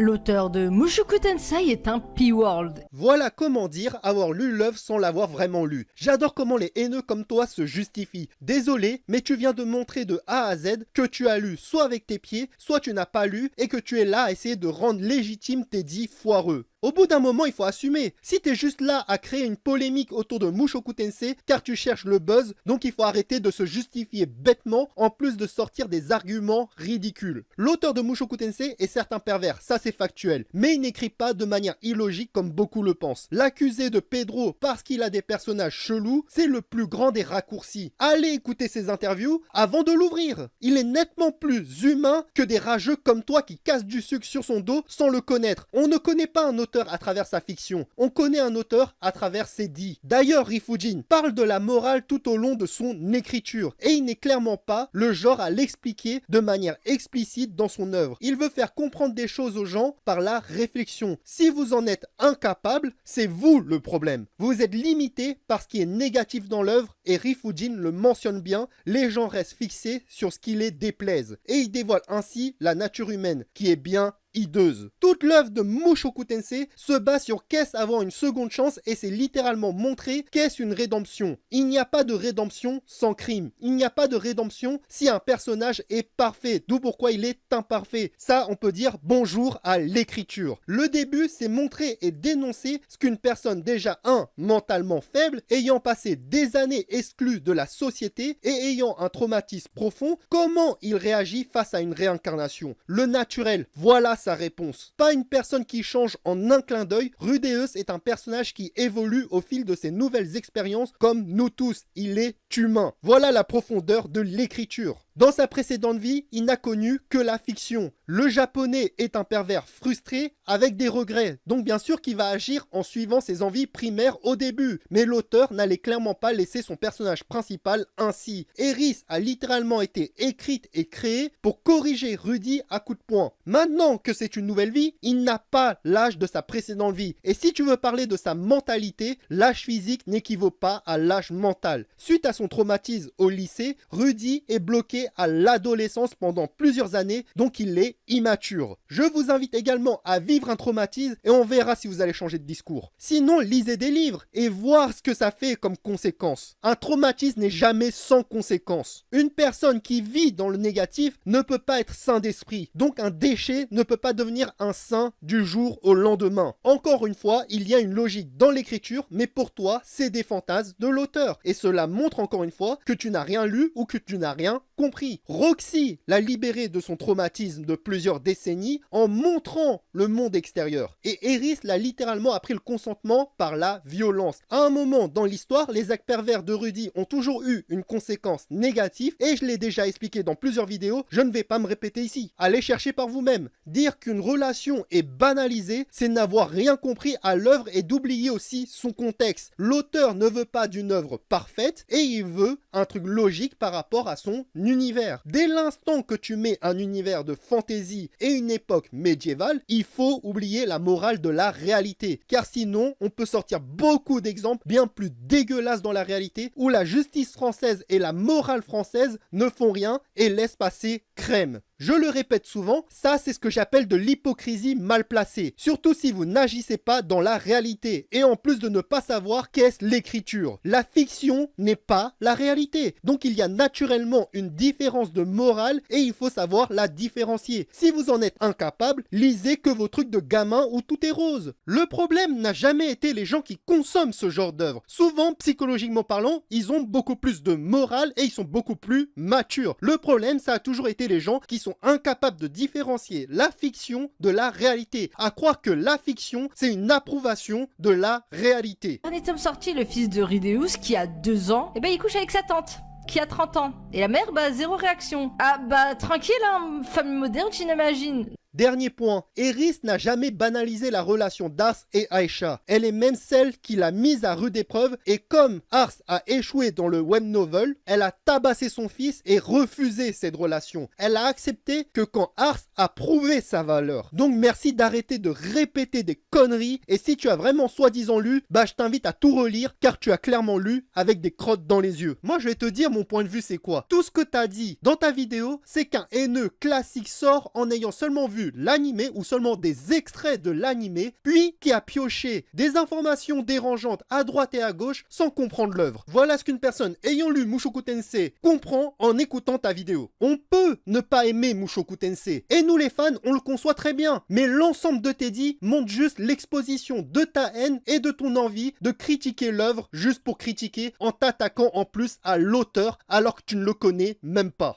L'auteur de Mushoku Tensei est un P-World. Voilà comment dire avoir lu l'œuvre sans l'avoir vraiment lu. J'adore comment les haineux comme toi se justifient. Désolé, mais tu viens de montrer de A à Z que tu as lu soit avec tes pieds, soit tu n'as pas lu et que tu es là à essayer de rendre légitime tes dits foireux. Au bout d'un moment, il faut assumer. Si t'es juste là à créer une polémique autour de Mushoku Tensei car tu cherches le buzz, donc il faut arrêter de se justifier bêtement en plus de sortir des arguments ridicules. L'auteur de Mushoku Tensei est certes un pervers, ça c'est factuel, mais il n'écrit pas de manière illogique comme beaucoup le pensent. L'accuser de Pedro parce qu'il a des personnages chelous, c'est le plus grand des raccourcis. Allez écouter ses interviews avant de l'ouvrir. Il est nettement plus humain que des rageux comme toi qui cassent du sucre sur son dos sans le connaître. On ne connaît pas un auteur à travers sa fiction, on connaît un auteur à travers ses dits. D'ailleurs, Rifujin parle de la morale tout au long de son écriture, et il n'est clairement pas le genre à l'expliquer de manière explicite dans son œuvre. Il veut faire comprendre des choses aux gens par la réflexion. Si vous en êtes incapable, c'est vous le problème. Vous êtes limité par ce qui est négatif dans l'œuvre, et Rifujin le mentionne bien, les gens restent fixés sur ce qui les déplaise, et il dévoile ainsi la nature humaine, qui est bien hideuse. Toute l'œuvre de Mushoku Tensei se base sur qu'est-ce avoir une seconde chance et c'est littéralement montrer qu'est-ce une rédemption. Il n'y a pas de rédemption sans crime. Il n'y a pas de rédemption si un personnage est parfait, d'où pourquoi il est imparfait. Ça, on peut dire bonjour à l'écriture. Le début, c'est montrer et dénoncer ce qu'une personne déjà mentalement faible, ayant passé des années exclue de la société et ayant un traumatisme profond, comment il réagit face à une réincarnation. Le naturel, voilà sa réponse. Pas une personne qui change en un clin d'œil. Rudeus est un personnage qui évolue au fil de ses nouvelles expériences comme nous tous. Il est humain. Voilà la profondeur de l'écriture. Dans sa précédente vie, il n'a connu que la fiction. Le japonais est un pervers frustré avec des regrets. Donc bien sûr qu'il va agir en suivant ses envies primaires au début. Mais l'auteur n'allait clairement pas laisser son personnage principal ainsi. Eris a littéralement été écrite et créée pour corriger Rudy à coups de poing. Maintenant que c'est une nouvelle vie, il n'a pas l'âge de sa précédente vie. Et si tu veux parler de sa mentalité, l'âge physique n'équivaut pas à l'âge mental. Suite à son traumatisme au lycée, Rudy est bloqué à l'adolescence pendant plusieurs années, donc il est immature. Je vous invite également à vivre un traumatisme et on verra si vous allez changer de discours. Sinon, lisez des livres et voir ce que ça fait comme conséquence. Un traumatisme n'est jamais sans conséquence. Une personne qui vit dans le négatif ne peut pas être sain d'esprit, donc un déchet ne peut pas devenir un saint du jour au lendemain. Encore une fois, il y a une logique dans l'écriture, mais pour toi, c'est des fantasmes de l'auteur. Et cela montre encore une fois que tu n'as rien lu ou que tu n'as rien compris. Roxy l'a libéré de son traumatisme de plusieurs décennies en montrant le monde extérieur. Et Eris l'a littéralement appris le consentement par la violence. À un moment dans l'histoire, les actes pervers de Rudy ont toujours eu une conséquence négative et je l'ai déjà expliqué dans plusieurs vidéos, je ne vais pas me répéter ici. Allez chercher par vous-même. Dire qu'une relation est banalisée, c'est n'avoir rien compris à l'œuvre et d'oublier aussi son contexte. L'auteur ne veut pas d'une œuvre parfaite et il veut un truc logique par rapport à son univers. Dès l'instant que tu mets un univers de fantaisie et une époque médiévale, il faut oublier la morale de la réalité. Car sinon, on peut sortir beaucoup d'exemples bien plus dégueulasses dans la réalité où la justice française et la morale française ne font rien et laissent passer crème. Je le répète souvent, ça c'est ce que j'appelle de l'hypocrisie mal placée. Surtout si vous n'agissez pas dans la réalité. Et en plus de ne pas savoir qu'est-ce l'écriture. La fiction n'est pas la réalité. Donc il y a naturellement une différence de morale et il faut savoir la différencier. Si vous en êtes incapable, lisez que vos trucs de gamin où tout est rose. Le problème n'a jamais été les gens qui consomment ce genre d'œuvre. Souvent, psychologiquement parlant, ils ont beaucoup plus de morale et ils sont beaucoup plus matures. Le problème, ça a toujours été les gens qui sont incapables de différencier la fiction de la réalité, à croire que la fiction c'est une approbation de la réalité. Dernier tome sorti, le fils de Rudeus qui a 2 ans, et ben il couche avec sa tante qui a 30 ans. Et la mère, bah zéro réaction. Ah bah tranquille hein, famille moderne j'imagine. Dernier point, Eris n'a jamais banalisé la relation d'Ars et Aisha. Elle est même celle qui l'a mise à rude épreuve et comme Ars a échoué dans le web novel, elle a tabassé son fils et refusé cette relation. Elle a accepté que quand Ars a prouvé sa valeur. Donc merci d'arrêter de répéter des conneries et si tu as vraiment soi-disant lu, bah je t'invite à tout relire car tu as clairement lu avec des crottes dans les yeux. Moi je vais te dire mon point de vue c'est quoi. Tout ce que tu as dit dans ta vidéo, c'est qu'un haineux classique sort en ayant seulement vu vu l'animé ou seulement des extraits de l'animé, puis qui a pioché des informations dérangeantes à droite et à gauche sans comprendre l'œuvre. Voilà ce qu'une personne ayant lu Mushoku Tensei comprend en écoutant ta vidéo. On peut ne pas aimer Mushoku Tensei, et nous les fans, on le conçoit très bien, mais l'ensemble de tes dits montre juste l'exposition de ta haine et de ton envie de critiquer l'œuvre juste pour critiquer en t'attaquant en plus à l'auteur alors que tu ne le connais même pas.